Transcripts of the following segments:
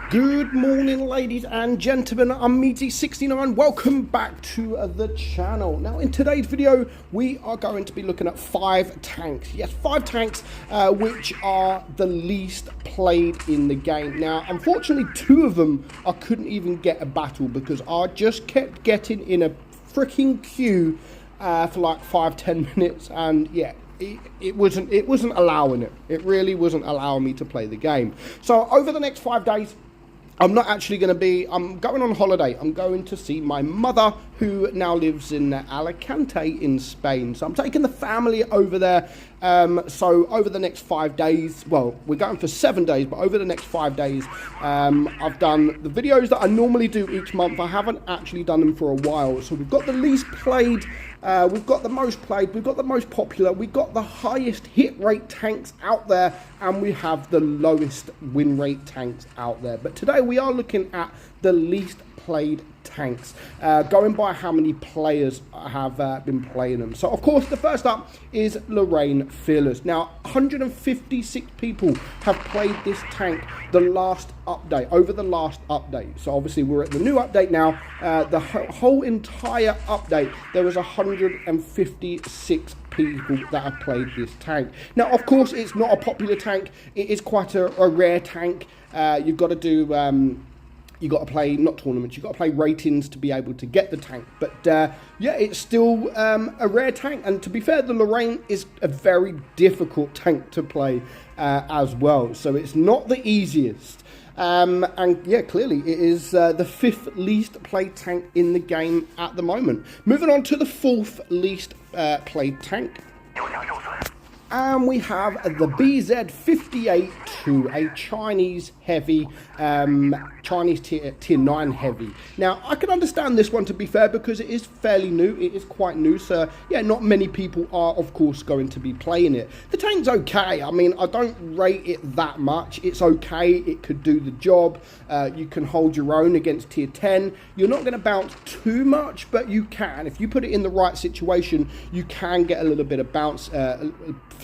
Good morning, ladies and gentlemen. I'm meadsy69. Welcome back to the channel. Now, in today's video, we are going to be looking at 5 tanks. Yes, 5 tanks, which are the least played in the game. Now, unfortunately, 2 of them I couldn't even get a battle because I just kept getting in a freaking queue for like 5-10 minutes, and yeah. It wasn't allowing it. It really wasn't allowing me to play the game. So over the next 5 days, I'm not actually going to be, I'm going on holiday. I'm going to see my mother, who now lives in Alicante in Spain. So I'm taking the family over there. So over the next 5 days, well, we're going for 7 days, but over the next 5 days, I've done the videos that I normally do each month. I haven't actually done them for a while. So we've got the least played, we've got the most played, we've got the most popular, we've got the highest hit rate tanks out there, and we have the lowest win rate tanks out there. But today we are looking at the least played tanks, going by how many players have been playing them. So of course the first up is Lorraine Fearless. Now 156 people have played this tank the last update, over the last update. So obviously we're at the new update now. The whole entire update, there was 156 people that have played this tank. Now of course it's not a popular tank, it is quite a rare tank. You've got to do you got to play, not tournaments, you've got to play ratings to be able to get the tank. But yeah, it's still a rare tank. And to be fair, the Lorraine is a very difficult tank to play as well. So it's not the easiest. And yeah, clearly it is the 5th least played tank in the game at the moment. Moving on to the 4th least played tank. And we have the BZ58-2, a Chinese heavy, Chinese tier 9 heavy. Now, I can understand this one, to be fair, because it is fairly new. It is quite new, so yeah, not many people are, of course, going to be playing it. The tank's okay. I mean, I don't rate it that much. It's okay. It could do the job. You can hold your own against tier 10. You're not going to bounce too much, but you can. If you put it in the right situation, you can get a little bit of bounce,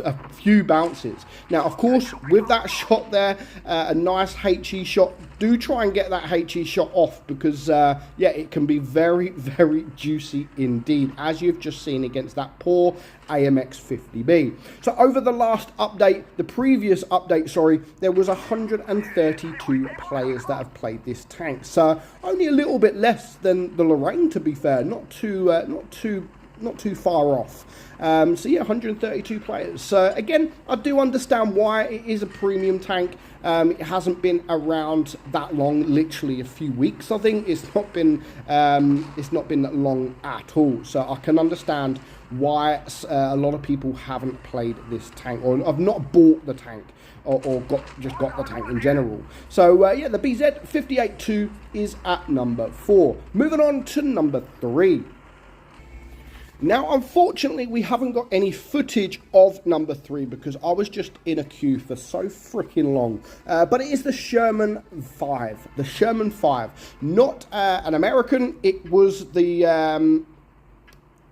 a few bounces. Now of course with that shot there, a nice HE shot, do try and get that HE shot off, because yeah, it can be very, very juicy indeed, as you've just seen against that poor AMX 50B. So over the last update, the previous update, sorry, there was 132 players that have played this tank. So only a little bit less than the Lorraine, to be fair, not too far off. So yeah, 132 players. So again, I do understand why it is a premium tank. It hasn't been around that long, literally a few weeks. I think it's not been that long at all. So I can understand why a lot of people haven't played this tank, or have not bought the tank, or just got the tank in general. So yeah, the BZ58-2 is at number 4. Moving on to number 3. Now, unfortunately, we haven't got any footage of number 3 because I was just in a queue for so freaking long. But it is the Sherman 5. The Sherman 5. Not an American. It was the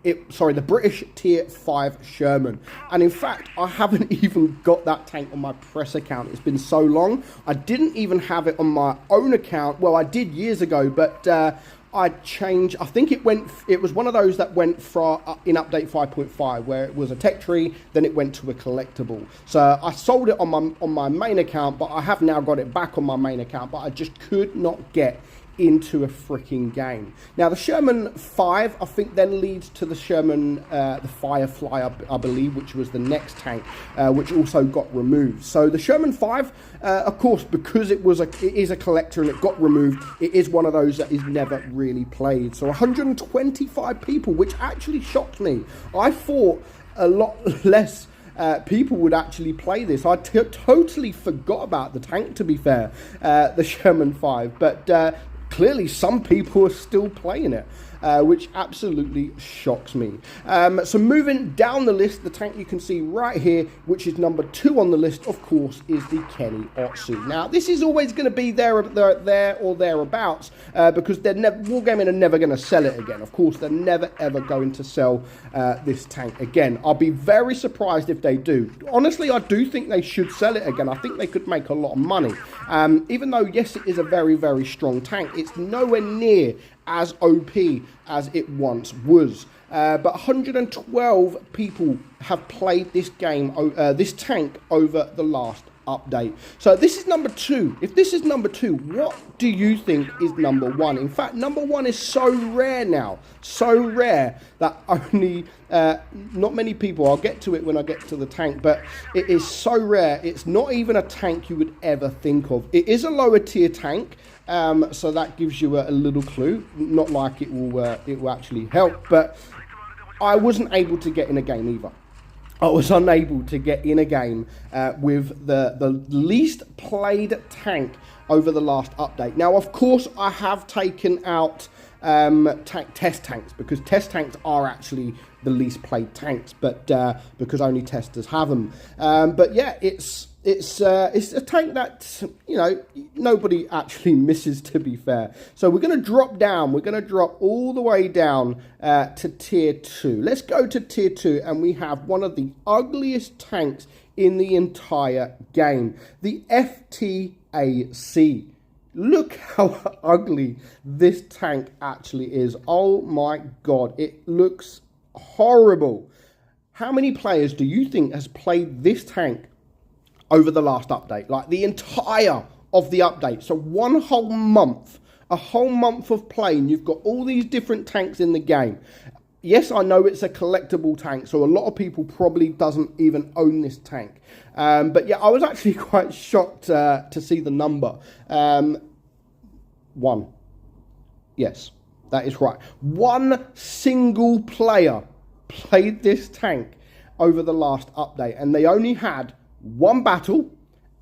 the British tier 5 Sherman. And in fact, I haven't even got that tank on my press account. It's been so long. I didn't even have it on my own account. Well, I did years ago, but I changed. I think it was one of those that went from in update 5.5, where it was a tech tree, then it went to a collectible. So I sold it on my main account, but I have now got it back on my main account, but I just could not get into a freaking game. Now the Sherman 5, I think, then leads to the Sherman the Firefly, I believe, which was the next tank, which also got removed. So the Sherman 5, of course, because it is a collector and it got removed, it is one of those that is never really played. So 125 people, which actually shocked me. I thought a lot less people would actually play this. I totally forgot about the tank, to be fair, the Sherman 5, but clearly some people are still playing it. which absolutely shocks me. So moving down the list, the tank you can see right here, which is number 2 on the list, of course, is the Kenny Otsu. Now, this is always going to be there or thereabouts, because Wargaming are never going to sell it again. Of course, they're never ever going to sell this tank again. I'll be very surprised if they do. Honestly, I do think they should sell it again. I think they could make a lot of money. Even though, yes, it is a very, very strong tank, it's nowhere near as OP as it once was. But 112 people have played this game, this tank, over the last update. So this is number 2. If this is number 2, what do you think is number 1? In fact, number 1 is so rare now, so rare that only not many people, I'll get to it when I get to the tank, but it is so rare, it's not even a tank you would ever think of. It is a lower tier tank, so that gives you a little clue. Not like it will actually help, but I wasn't able to get in a game either. I was unable to get in a game with the least played tank over the last update. Now, of course, I have taken out test tanks, because test tanks are actually the least played tanks, but because only testers have them. But yeah, it's a tank that, you know, nobody actually misses, to be fair. So we're going to drop down. We're going to drop all the way down to tier 2. Let's go to tier 2, and we have one of the ugliest tanks in the entire game, the FTAC. Look how ugly this tank actually is. Oh my god, it looks horrible. How many players do you think has played this tank over the last update? Like the entire of the update. So one whole month, a whole month of playing, you've got all these different tanks in the game. Yes, I know it's a collectible tank, so a lot of people probably doesn't even own this tank. But yeah, I was actually quite shocked to see the number. 1. Yes, that is right. One single player played this tank over the last update, and they only had 1 battle,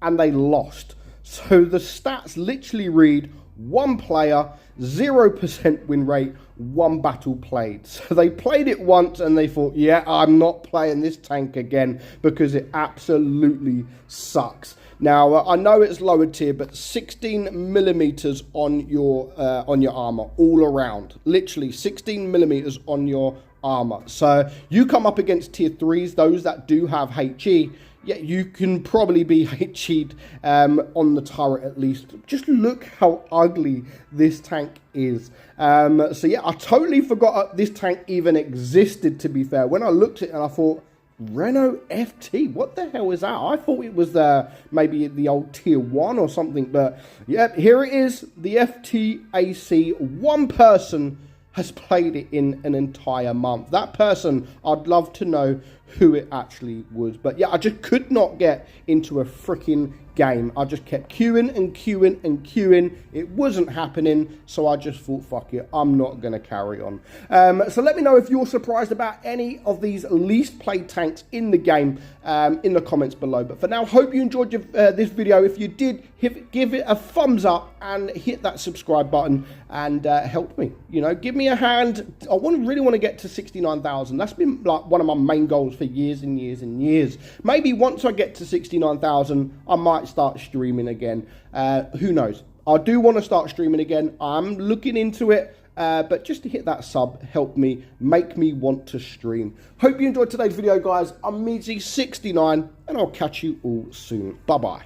and they lost. So the stats literally read 1 player, 0% win rate, 1 battle played. So they played it once and they thought, yeah, I'm not playing this tank again because it absolutely sucks. Now, I know it's lower tier, but 16 millimeters on your armor all around. Literally 16 millimeters on your armor. So you come up against tier 3s, those that do have HE. Yeah, you can probably be HE'd on the turret at least. Just look how ugly this tank is. So yeah, I totally forgot this tank even existed, to be fair. When I looked at it and I thought, Renault FT, what the hell is that? I thought it was maybe the old tier 1 or something. But yeah, here it is, the FTAC. 1 person has played it in an entire month. That person, I'd love to know who it actually was. But yeah, I just could not get into a freaking game. I just kept queuing and queuing and queuing. It wasn't happening, so I just thought, fuck it, I'm not going to carry on. So let me know if you're surprised about any of these least played tanks in the game in the comments below. But for now, hope you enjoyed this video. If you did, give it a thumbs up and hit that subscribe button and help me. You know, give me a hand. I really want to get to 69,000. That's been like one of my main goals for years and years and years. Maybe once I get to 69,000, I might start streaming again. Who knows? I do want to start streaming again. I'm looking into it. But just to hit that sub, help me, make me want to stream. Hope you enjoyed today's video, guys. I'm meadsy69, and I'll catch you all soon. Bye-bye.